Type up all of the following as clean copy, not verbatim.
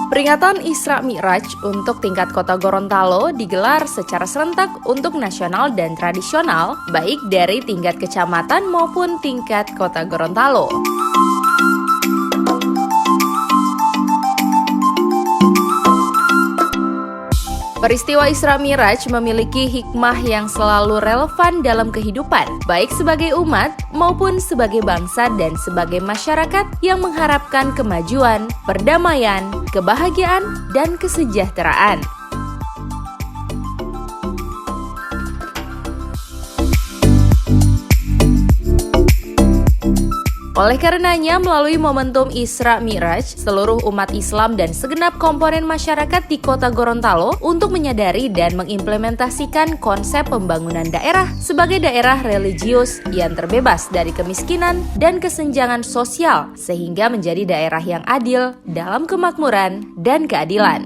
Peringatan Isra Mi'raj untuk tingkat Kota Gorontalo digelar secara serentak untuk nasional dan tradisional, baik dari tingkat kecamatan maupun tingkat Kota Gorontalo. Peristiwa Isra Mi'raj memiliki hikmah yang selalu relevan dalam kehidupan, baik sebagai umat maupun sebagai bangsa dan sebagai masyarakat yang mengharapkan kemajuan, perdamaian, kebahagiaan, dan kesejahteraan. Oleh karenanya, melalui momentum Isra Mi'raj, seluruh umat Islam dan segenap komponen masyarakat di Kota Gorontalo untuk menyadari dan mengimplementasikan konsep pembangunan daerah sebagai daerah religius yang terbebas dari kemiskinan dan kesenjangan sosial, sehingga menjadi daerah yang adil dalam kemakmuran dan keadilan.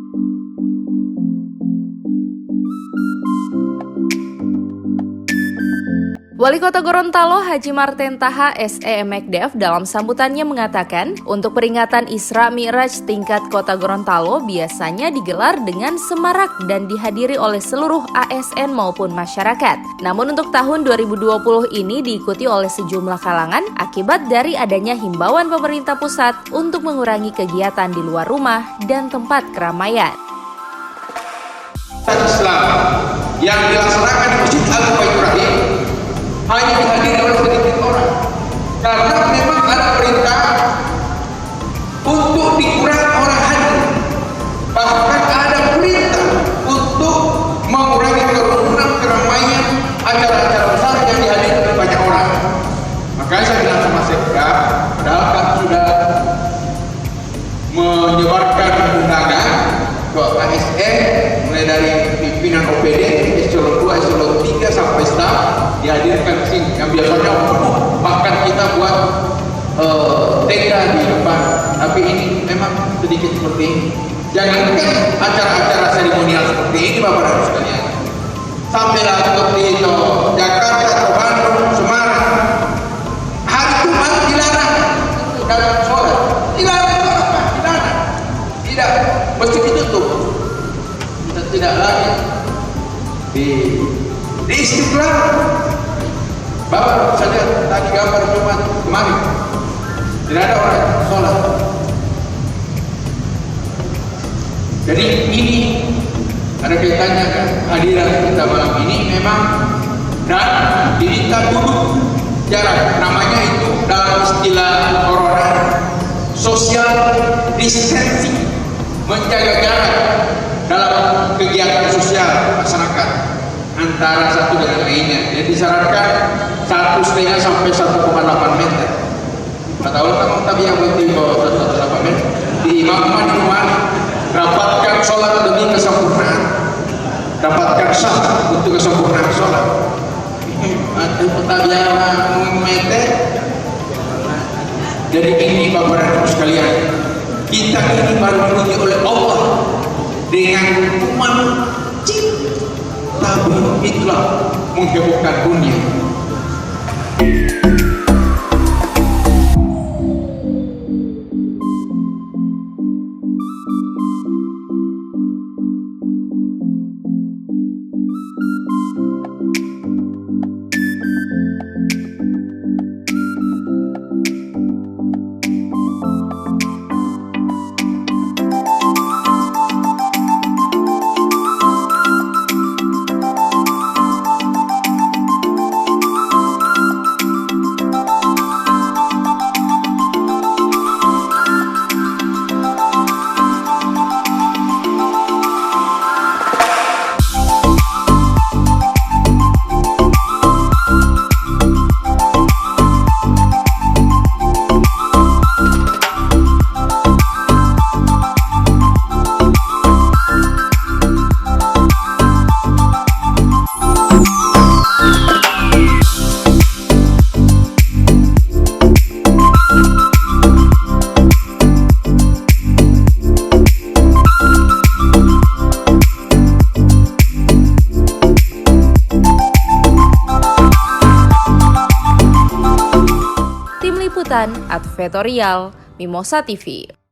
Wali Kota Gorontalo Haji Marten Taha SE/Mekdev dalam sambutannya mengatakan, untuk peringatan Isra Mi'raj tingkat Kota Gorontalo biasanya digelar dengan semarak dan dihadiri oleh seluruh ASN maupun masyarakat. Namun untuk tahun 2020 ini diikuti oleh sejumlah kalangan akibat dari adanya himbauan pemerintah pusat untuk mengurangi kegiatan di luar rumah dan tempat keramaian. Islam yang dilaksanakan di Masjid Al-Ibrahim hanya dihadiri oleh sedikit orang, karena memang ada perintah untuk dikurangi orang hadir. Bahkan ada perintah untuk mengurangi kerumunan, keramaian, acara-acara besar yang dihadiri oleh banyak orang. Makanya saya bilang sama Sekda, padahal kan sudah menyebarkan undangan ke ASN mulai dari pimpinan OPD, eselon 2, eselon 3 sampai staf dihadirkan ke sini, yang biasanya penuh, bahkan kita buat tenda di depan, tapi ini memang sedikit seperti ini. Jangankan acara-acara seremonial seperti ini, Bapak Ibu sekalian, sampailah seperti itu Jakarta atau Bandung, Semarang, hari Jumat dilarang dalam sholat, dilarang sholat, Pak, dilarang, tidak, mesti ditutup, tidak lagi di Istiqlal. Bapak bisa lihat tadi gambar Jumat kemarin, tidak ada orang sholat. Jadi ini ada kaitannya kan, hadiran kita malam ini memang, dan diminta duduk jarak, namanya itu dalam istilah corona social distancing, menjaga jarak dalam kegiatan sosial masyarakat antara satu dengan lainnya. Jadi disarankan 1,5 sampai 1,8 meter. Atau kalau tapi yang penting bahwa 1,8 meter di imam di rumah, dapatkan sholat demi kesempurnaan, dapatkan sah untuk kesempurnaan sholat. Tabiat meter. Jadi ini Bapak Ibu sekalian, kita ini baru diuji oleh Allah dengan hukuman tapi itulah menghebohkan dunia. Liputan Advertorial Mimosa TV.